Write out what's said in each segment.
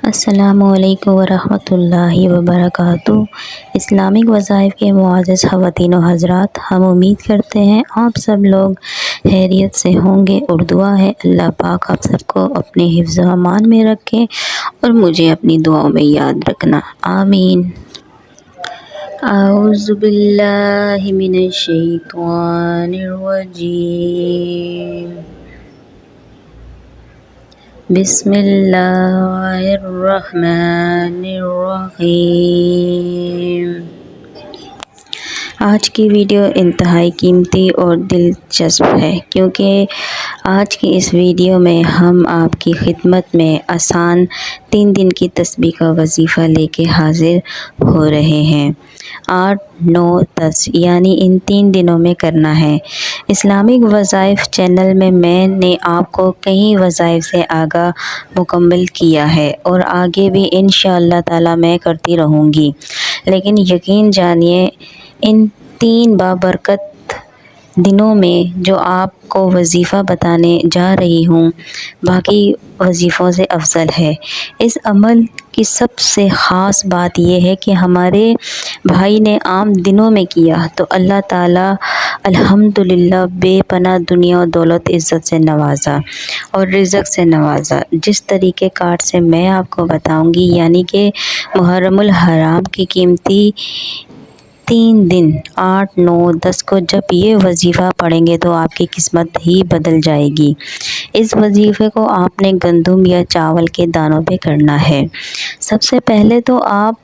السلام علیکم ورحمۃ اللہ وبرکاتہ۔ اسلامک وظائف کے معزز خواتین و حضرات، ہم امید کرتے ہیں آپ سب لوگ خیریت سے ہوں گے اور دعا ہے اللہ پاک آپ سب کو اپنے حفظ و امان میں رکھے اور مجھے اپنی دعاؤں میں یاد رکھنا، آمین۔ اعوذ باللہ من الشیطان الرجیم، بسم اللہ الرحمن الرحیم۔ آج کی ویڈیو انتہائی قیمتی اور دلچسپ ہے کیونکہ آج کی اس ویڈیو میں ہم آپ کی خدمت میں آسان 3 دن کی تسبیح کا وظیفہ لے کے حاضر ہو رہے ہیں۔ 8، 9، 10 یعنی ان 3 دنوں میں کرنا ہے۔ اسلامک وظائف چینل میں نے آپ کو کئی وظائف سے آگاہ مکمل کیا ہے اور آگے بھی انشاءاللہ تعالی میں کرتی رہوں گی، لیکن یقین جانیے ان 3 بابرکت دنوں میں جو آپ کو وظیفہ بتانے جا رہی ہوں باقی وظیفوں سے افضل ہے۔ اس عمل کی سب سے خاص بات یہ ہے کہ ہمارے بھائی نے عام دنوں میں کیا تو اللہ تعالیٰ الحمدللہ بے پناہ دنیا و دولت عزت سے نوازا اور رزق سے نوازا۔ جس طریقہ کار سے میں آپ کو بتاؤں گی یعنی کہ محرم الحرام کی قیمتی 3 دن 8، 9، 10 کو جب یہ وظیفہ پڑھیں گے تو آپ کی قسمت ہی بدل جائے گی۔ اس وظیفے کو آپ نے گندم یا چاول کے دانوں پہ کرنا ہے۔ سب سے پہلے تو آپ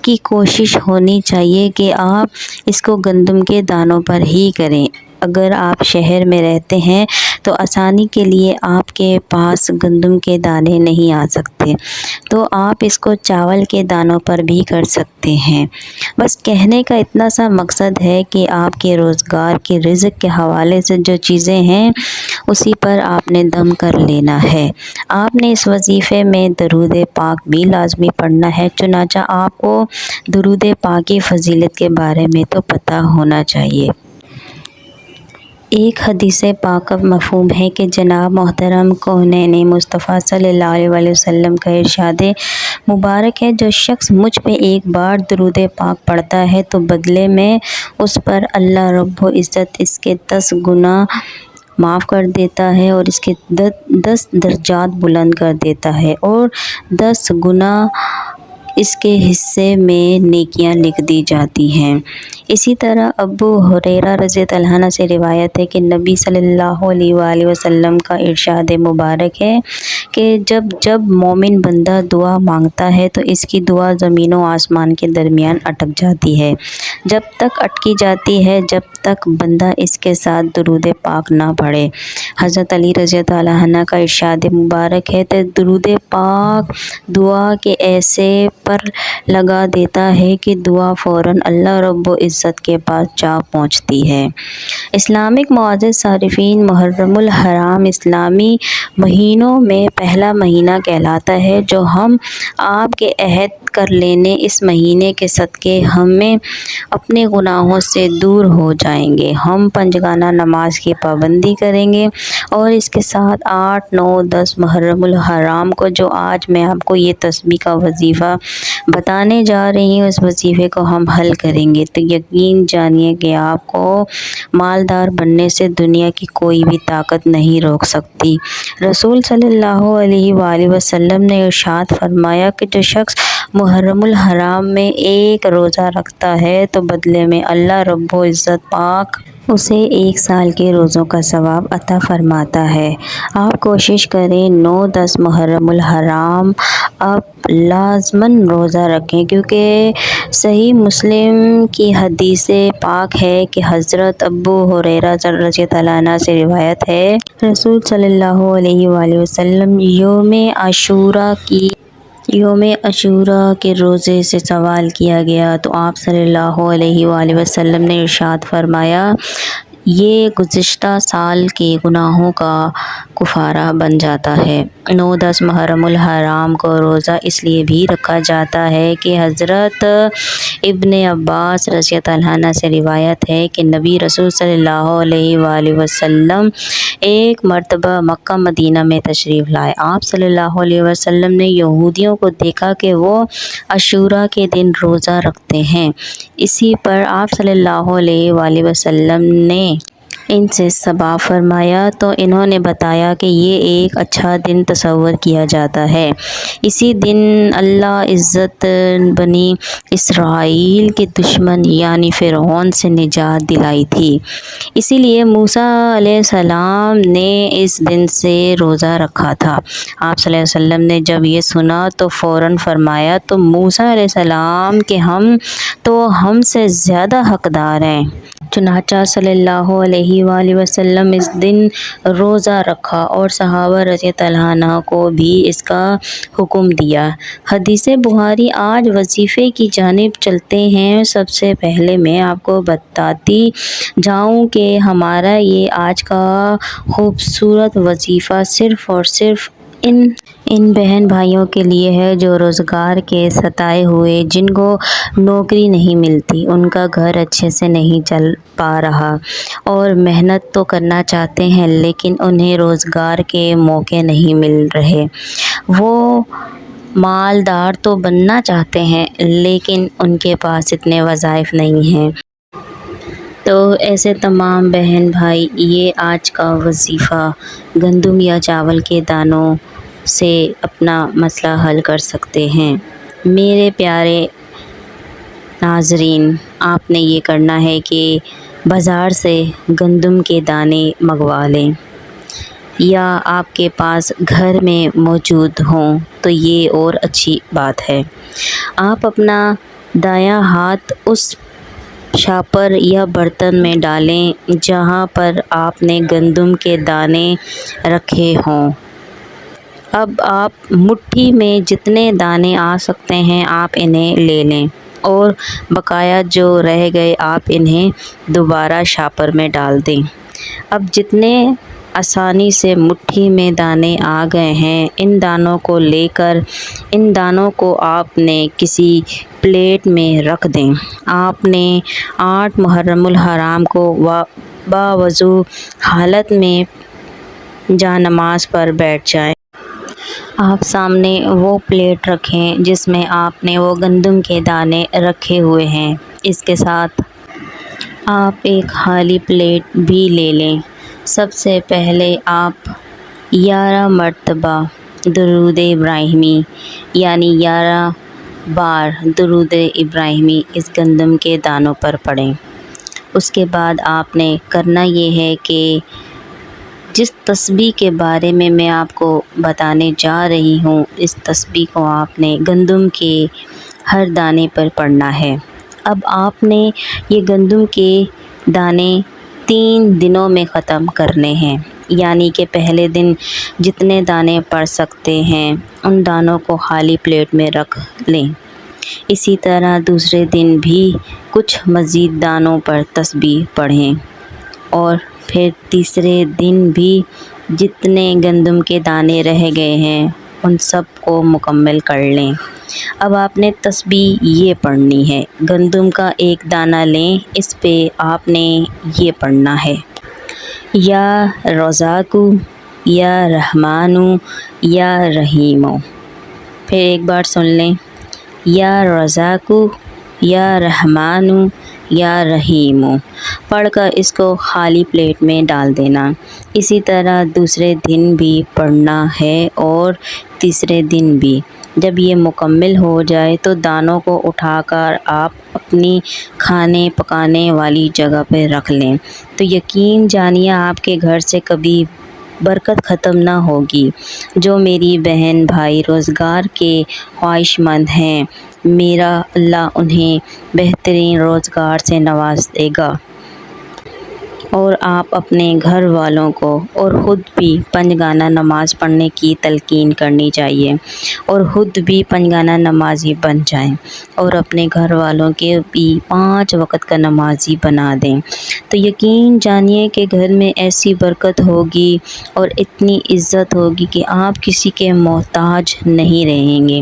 کی کوشش ہونی چاہیے کہ آپ اس کو گندم کے دانوں پر ہی کریں۔ اگر آپ شہر میں رہتے ہیں تو آسانی کے لیے آپ کے پاس گندم کے دانے نہیں آ سکتے تو آپ اس کو چاول کے دانوں پر بھی کر سکتے ہیں۔ بس کہنے کا اتنا سا مقصد ہے کہ آپ کے روزگار کے رزق کے حوالے سے جو چیزیں ہیں اسی پر آپ نے دم کر لینا ہے۔ آپ نے اس وظیفے میں درود پاک بھی لازمی پڑھنا ہے، چنانچہ آپ کو درود پاک کی فضیلت کے بارے میں تو پتہ ہونا چاہیے۔ ایک حدیث پاک کا مفہوم ہے کہ جناب محترم کونین مصطفیٰ صلی اللہ علیہ وسلم کا ارشاد مبارک ہے، جو شخص مجھ پہ ایک بار درود پاک پڑھتا ہے تو بدلے میں اس پر اللہ رب العزت اس کے 10 گنا معاف کر دیتا ہے اور اس کے 10 درجات بلند کر دیتا ہے اور 10 گنا اس کے حصے میں نیکیاں لکھ دی جاتی ہیں۔ اسی طرح ابو ہریرہ رضی اللہ عنہ سے روایت ہے کہ نبی صلی اللہ علیہ وآلہ وسلم کا ارشاد مبارک ہے کہ جب مومن بندہ دعا مانگتا ہے تو اس کی دعا زمین و آسمان کے درمیان اٹک جاتی ہے۔ جب تک اٹکی جاتی ہے جب تک بندہ اس کے ساتھ درود پاک نہ پڑھے۔ حضرت علی رضی اللہ عنہ کا ارشاد مبارک ہے کہ درود پاک دعا کے ایسے پر لگا دیتا ہے کہ دعا فوراً اللہ رب العزت کے پاس جا پہنچتی ہے۔ اسلامک معزز صارفین، محرم الحرام اسلامی مہینوں میں پہلا مہینہ کہلاتا ہے جو ہم آپ کے عہد کر لینے اس مہینے کے صدقے ہمیں اپنے گناہوں سے دور ہو جائیں گے۔ ہم 5 گانہ نماز کی پابندی کریں گے اور اس کے ساتھ 8، 9، 10 محرم الحرام کو جو آج میں آپ کو یہ تسبیح کا وظیفہ بتانے جا رہی ہوں اس وظیفے کو ہم حل کریں گے تو یقین جانیے کہ آپ کو مالدار بننے سے دنیا کی کوئی بھی طاقت نہیں روک سکتی۔ رسول صلی اللہ علیہ وآلہ وسلم نے ارشاد فرمایا کہ جو شخص محرم الحرام میں 1 روزہ رکھتا ہے تو بدلے میں اللہ رب العزت پاک اسے 1 سال کے روزوں کا ثواب عطا فرماتا ہے۔ آپ کوشش کریں 9، 10 محرم الحرام آپ لازماً روزہ رکھیں کیونکہ صحیح مسلم کی حدیث پاک ہے کہ حضرت ابو ہریرہ رضی اللہ عنہ سے روایت ہے، رسول صلی اللہ علیہ وآلہ وسلم یوم عاشوراء کے روزے سے سوال کیا گیا تو آپ صلی اللہ علیہ وآلہ وسلم نے ارشاد فرمایا، یہ گزشتہ سال کے گناہوں کا کفارہ بن جاتا ہے۔ 9-10 محرم الحرام کو روزہ اس لیے بھی رکھا جاتا ہے کہ حضرت ابن عباس رضی اللہ عنہ سے روایت ہے کہ نبی رسول صلی اللہ علیہ وآلہ وسلم ایک مرتبہ مکہ مدینہ میں تشریف لائے۔ آپ صلی اللہ علیہ وسلم نے یہودیوں کو دیکھا کہ وہ عاشوراء کے دن روزہ رکھتے ہیں۔ اسی پر آپ صلی اللہ علیہ وآلہ وسلم نے ان سے سوال فرمایا تو انہوں نے بتایا کہ یہ ایک اچھا دن تصور کیا جاتا ہے۔ اسی دن اللہ عزت بنی اسرائیل کے دشمن یعنی فرعون سے نجات دلائی تھی، اسی لیے موسیٰ علیہ السلام نے اس دن سے روزہ رکھا تھا۔ آپ صلی اللہ علیہ وسلم نے جب یہ سنا تو فوراً فرمایا تو موسیٰ علیہ السلام کہ ہم سے زیادہ حقدار ہیں۔ چنانچہ صلی اللہ علیہ وآلہ وسلم اس دن روزہ رکھا اور صحابہ رضی اللہ عنہ کو بھی اس کا حکم دیا۔ حدیث بخاری۔ آج وظیفے کی جانب چلتے ہیں۔ سب سے پہلے میں آپ کو بتاتی جاؤں کہ ہمارا یہ آج کا خوبصورت وظیفہ صرف اور صرف ان بہن بھائیوں کے لیے ہے جو روزگار کے ستائے ہوئے، جن کو نوکری نہیں ملتی، ان کا گھر اچھے سے نہیں چل پا رہا اور محنت تو کرنا چاہتے ہیں لیکن انہیں روزگار کے موقع نہیں مل رہے۔ وہ مالدار تو بننا چاہتے ہیں لیکن ان کے پاس اتنے وظائف نہیں ہیں۔ تو ایسے تمام بہن بھائی یہ آج کا وظیفہ گندم یا چاول کے دانوں سے اپنا مسئلہ حل کر سکتے ہیں۔ میرے پیارے ناظرین، آپ نے یہ کرنا ہے کہ بازار سے گندم کے دانے منگوا لیں یا آپ کے پاس گھر میں موجود ہوں تو یہ اور اچھی بات ہے۔ آپ اپنا دایاں ہاتھ اس شاپر یا برتن میں ڈالیں جہاں پر آپ نے گندم کے دانے رکھے ہوں۔ اب آپ مٹھی میں جتنے دانے آ سکتے ہیں آپ انہیں لے لیں اور بقایا جو رہ گئے آپ انہیں دوبارہ شاپر میں ڈال دیں۔ اب جتنے آسانی سے مٹھی میں دانے آ گئے ہیں ان دانوں کو لے کر ان دانوں کو آپ نے کسی پلیٹ میں رکھ دیں۔ آپ نے 8 محرم الحرام کو باوضو حالت میں جا نماز پر بیٹھ جائیں۔ آپ سامنے وہ پلیٹ رکھیں جس میں آپ نے وہ گندم کے دانے رکھے ہوئے ہیں۔ اس کے ساتھ آپ ایک خالی پلیٹ بھی لے لیں۔ سب سے پہلے آپ 11 مرتبہ درود ابراہیمی یعنی 11 بار درود ابراہیمی اس گندم کے دانوں پر پڑھیں۔ اس کے بعد آپ نے کرنا یہ ہے کہ جس تسبیح کے بارے میں آپ کو بتانے جا رہی ہوں اس تسبیح کو آپ نے گندم کے ہر دانے پر پڑھنا ہے۔ اب آپ نے یہ گندم کے دانے 3 دنوں میں ختم کرنے ہیں، یعنی کہ پہلے دن جتنے دانے پڑھ سکتے ہیں ان دانوں کو خالی پلیٹ میں رکھ لیں۔ اسی طرح دوسرے دن بھی کچھ مزید دانوں پر تسبیح پڑھیں اور پھر تیسرے دن بھی جتنے گندم کے دانے رہ گئے ہیں ان سب کو مکمل کر لیں۔ اب آپ نے تسبیح یہ پڑھنی ہے، گندم کا ایک دانہ لیں، اس پہ آپ نے یہ پڑھنا ہے، یا رزاقو یا رحمانو یا رحیمو۔ پھر ایک بار سن لیں، یا رزاقو یا رحمانو یا رحیمو پڑھ کر اس کو خالی پلیٹ میں ڈال دینا۔ اسی طرح دوسرے دن بھی پڑھنا ہے اور تیسرے دن بھی۔ جب یہ مکمل ہو جائے تو دانوں کو اٹھا کر آپ اپنی کھانے پکانے والی جگہ پہ رکھ لیں تو یقین جانیے آپ کے گھر سے کبھی برکت ختم نہ ہوگی۔ جو میری بہن بھائی روزگار کے خواہش مند ہیں میرا اللہ انہیں بہترین روزگار سے نواز دے گا۔ اور آپ اپنے گھر والوں کو اور خود بھی پنجگانہ نماز پڑھنے کی تلقین کرنی چاہیے، اور خود بھی پنجگانہ نمازی بن جائیں اور اپنے گھر والوں کے بھی 5 وقت کا نمازی بنا دیں، تو یقین جانیے کہ گھر میں ایسی برکت ہوگی اور اتنی عزت ہوگی کہ آپ کسی کے محتاج نہیں رہیں گے،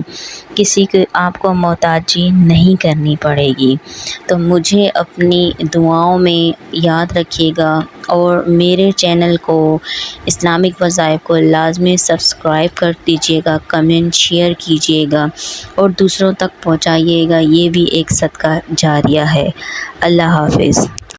کسی کے آپ کو محتاجی نہیں کرنی پڑے گی۔ تو مجھے اپنی دعاؤں میں یاد رکھیے گا، اور میرے چینل کو اسلامک وظائف کو لازمی سبسکرائب کر دیجیے گا، کمنٹ شیئر کیجیے گا اور دوسروں تک پہنچائیے گا، یہ بھی ایک صدقہ جاریہ ہے۔ اللہ حافظ۔